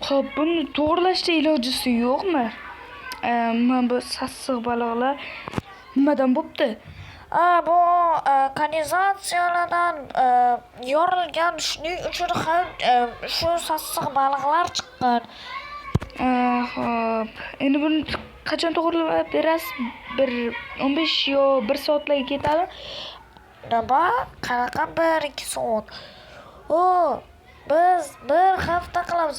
Xo'p, buni to'g'rilashda ilojisi yo'qmi? Mana bu sassiq baliqlar nimadan bo'pti? Bu kanalizatsiyalardan yorilgan, shuning uchun ham shu sassiq baliqlar chiqqan. Xo'p, endi buni qachon to'g'rilab berasiz? 15 yo 1 soatlarga ketadi. Nima? Qanaqa 1-2 soat? Biz 1 hafta qilamiz.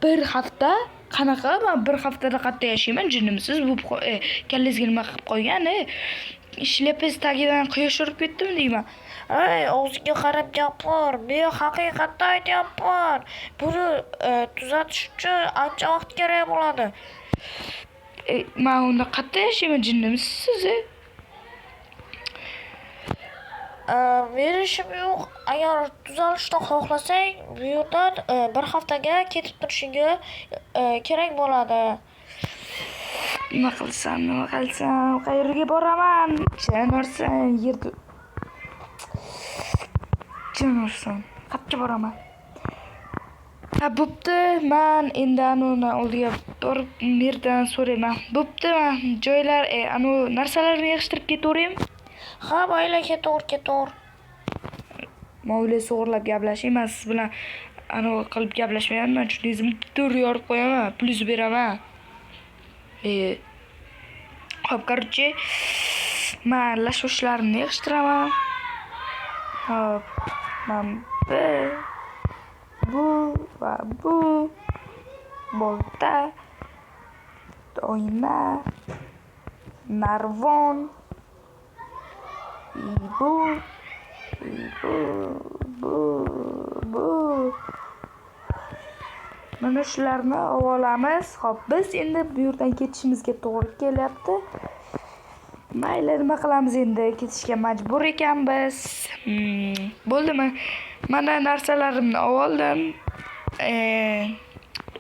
1 hafta? Qanaqa? Men 1 haftada qayerda yashayman? Jinnimisiz? Bu kallangizga nima qilib qo'ygan? Shlyapingiz tagidan quyosh urib ketdimi deyman. O'zingga qarab gapir. Men haqiqatni aytyapman. Buni tuzatish uchun ancha vaqt kerak bo'ladi. Men unda qayerda yashayman? Jinnimisiz siz? Meni ishim yo'q. Agar tuzalishni xohlasang, bu yerdan 1 haftaga ketib turishingga kerak bo'ladi. Nima qilsam? Qayerga boraman? Janorsam, yerda janorsam. Qayerga boraman? Bo'pti, men endi uni oldiga borib merdan so'rayman. Bo'pti, men joylar, narsalarni yig'ishtirib ketaveraymi? Mayli, ketaver. Mayli, so'g'irlab gaplashing. Siz bilan qilib gaplashmayapman. Chuningizni bitta yorib qo'yaman, plyus beraman. Xo'p, короче, men lashoshlarimni yig'ishtiraman. Xo'p, men bu va bu bolta, oyna, narvon, bu. Mana shularni olamiz. Xo'p, biz endi bu yerdan ketishimizga to'g'ri kelyapti. Mayli, nima qilamiz endi? Ketishga majbur ekanmiz. Bo'ldimi? Mana narsalarimni oldim.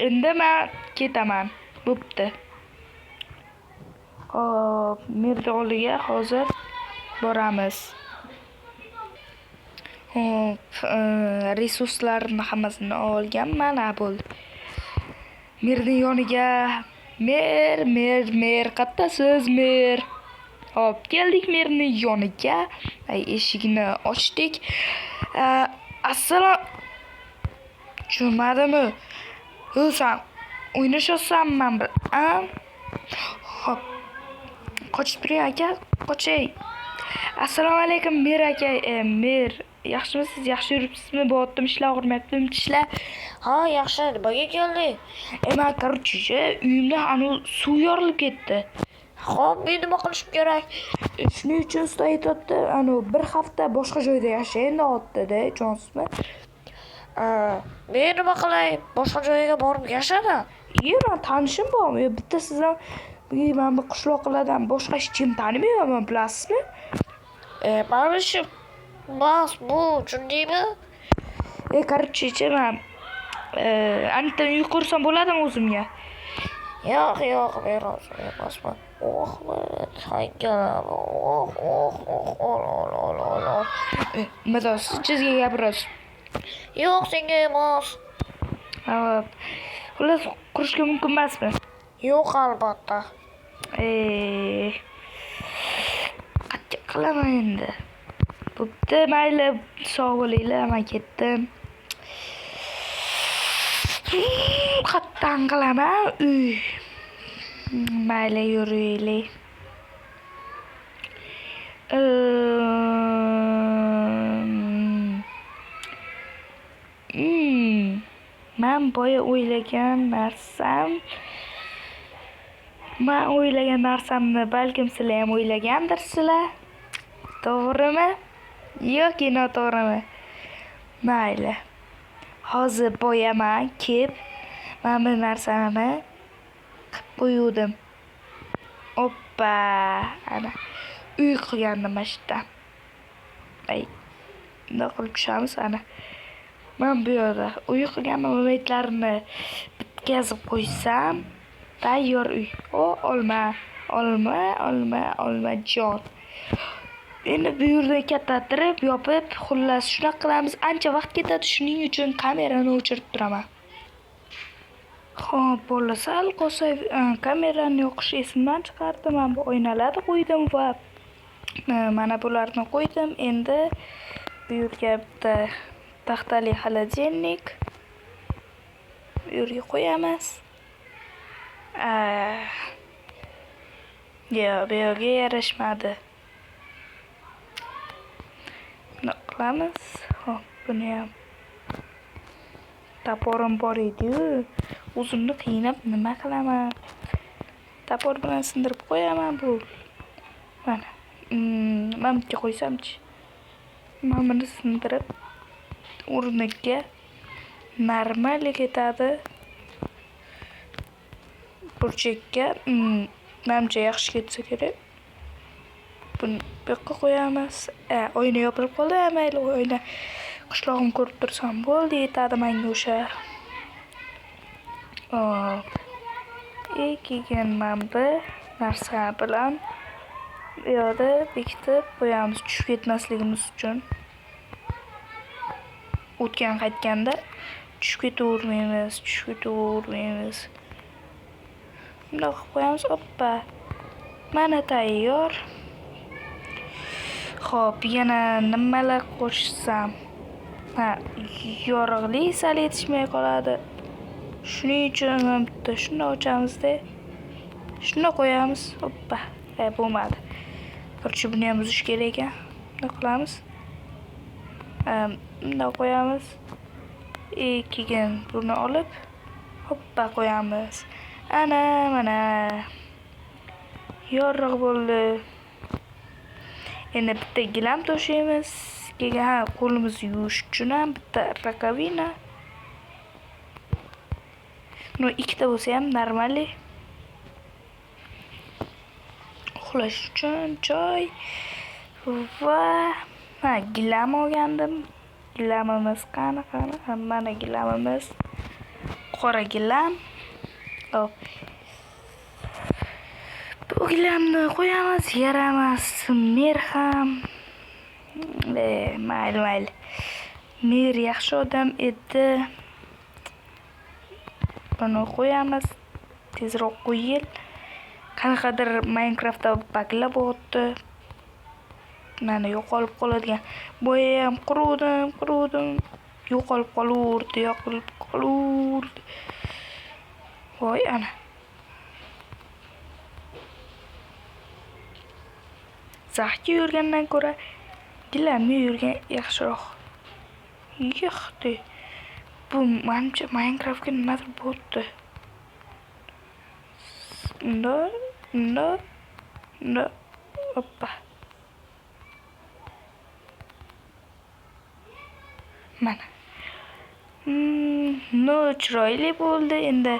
Endi men ketaman. Bo'pti. Xo'p, merda oldiga hozir boramiz. Xo'p, resurslarni hammasini olganman. Bo'ldi. Merning yoniga mer, qattasiz mer. Xo'p, keldik merning yoniga. Eshikni ochdik. Assalom. Tushunmadimi? Sen o'ynashasanmi men bilan? Xo'p. Qochib turing aka, qochay. Assalomu alaykum mer aka. Mer, yaxshimisiz? Yaxshi yuribsizmi? Bu otdim ishlar og'rimayaptimi tishlar? Yaxshi. Nimaga kelding? Men короче, uyimda suv yorilib ketdi. Xo'p, men nima qilishim kerak? Shuning uchun usta aytibdi, 1 hafta boshqa joyda yashaydi, otdi-da, tushunsizmi? Men nima qilay? Boshqa joyga borib yashadi. Men tanishim bor. Bittasidan men bu qishloqlardan boshqa hech kim tanimayman, bilasizmi? Meni ishim emas bu, tushundingmi? Короче, men antadan uy qursam bo'ladimi o'zimga? Yo'q, men hozir emasman. Hangalam. Nima sizga gapirasiz? Yo'q, senga emas. Xullas, qurishga mumkin emasmi? Yo'q, albatta. Qancha qilaman endi? Bo'pti, mayli, sog' bo'linglar, men ketdim. Qattan qilaman uy. Mayli, yuraylik. Men boya o'ylagan narsamni balkim sizlar ham o'ylagandirsizlar. To'g'rimi? Yoki noto'g'rimi? Mayli. Hozir boyaman, men bu narsani qilib qo'ydim. Oppa, ana uy qilgandim mana shu yerda. Nima qilib tushamiz ana. Men bu yerda uy qilganman, mo'ytlarini bitkazib qo'ysam, tayyor uy. Olmajon. Endi bu yerda kattatirib, yopib, xullas shunaqa qilamiz. Ancha vaqt ketadi, shuning uchun kamerani o'chirib turaman. Xo'p, bo'ldi. Sal qolsa kamerani yoqish esimdan chiqardim. Mana bu oynalarni qo'ydim va mana bularni qo'ydim. Endi bu yerga bitta taxtali xolodilnik bu yerga qo'yamiz. Yo'q, bu yerga yarashmadi. Buni qilamiz. Xo'p, buni ham toporim bor edi-yu, o'zimni qiynab nima qilaman? Topor bilan sindirib qo'yaman bu. Mana. Mana bu yerga qo'ysamchi. Mana buni sindirib o'rniga normal ketadi. Burchakka namcha yaxshi ketsa kerak. Buni bu yoqqa qo'yamiz. Oyna yopilib qoldi. Mayli, oyna qishlog'im ko'rib tursam bo'ldi, yetadi menga o'sha. Keyin mana bu narsa bilan bu yerda bekitib qo'yamiz tushib ketmasligimiz uchun. O'tgan qaytganda tushib ketavermaymiz. Bundoq qilib qo'yamiz. Hoppa. Mana tayyor. Xo'p, yana nimalar qo'shsam? Yorug'lik sal yetishmay qoladi. Shuning uchun bitta shuni ochamiz-da. Shuni qo'yamiz. Hoppa. Bo'lmadi. Korchi buni ham buzish kerak ekan. Buni qilamiz. Buni qo'yamiz. Keyin buni olib hoppa qo'yamiz. Mana yorug' bo'ldi. Endi bitta gilam to'shaymiz. Keyin qo'limizni yuvish uchun ham bitta rakovina. Buni ikkita bo'lsa ham normali. Uxlash uchun joy va gilam olgandim. Gilamimiz qani? Mana gilamimiz. Qora gilam. Hop. Bu gilamni qo'yamiz, yaramas. Mer ham. Mayli. Mer yaxshi odam edi. Buni qo'yamiz. Tezroq qo'yil. Qanaqadir Minecraftda baglar bo'g'otdi. Mana yo'qolib qoladigan. Boya ham quruvdim. Yo'qolib qolaverdi. Voy ana. Zaxga yurgandan ko'ra gilamga yurgan yaxshiroq. Yo'qdi. Bu menimcha Minecraftga nimadir bo'pti. No. Hoppa. Mana. No, chiroyli bo'ldi endi.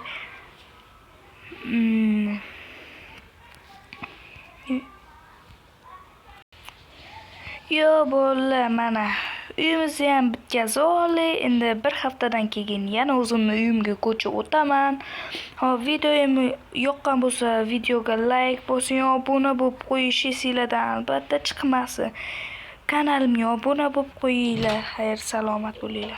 Bo'ldi, mana. Uyimizni ham bitkazib oldik. Endi bir haftadan keyin yana o'zimni uyimga ko'chib o'taman. Hop, videoim yoqqan bo'lsa, videoga like bosing, obuna bo'lib qo'yishingizdan albatta chiqmasin. Kanalimga obuna bo'lib qo'yinglar. Xayr, salomat bo'linglar.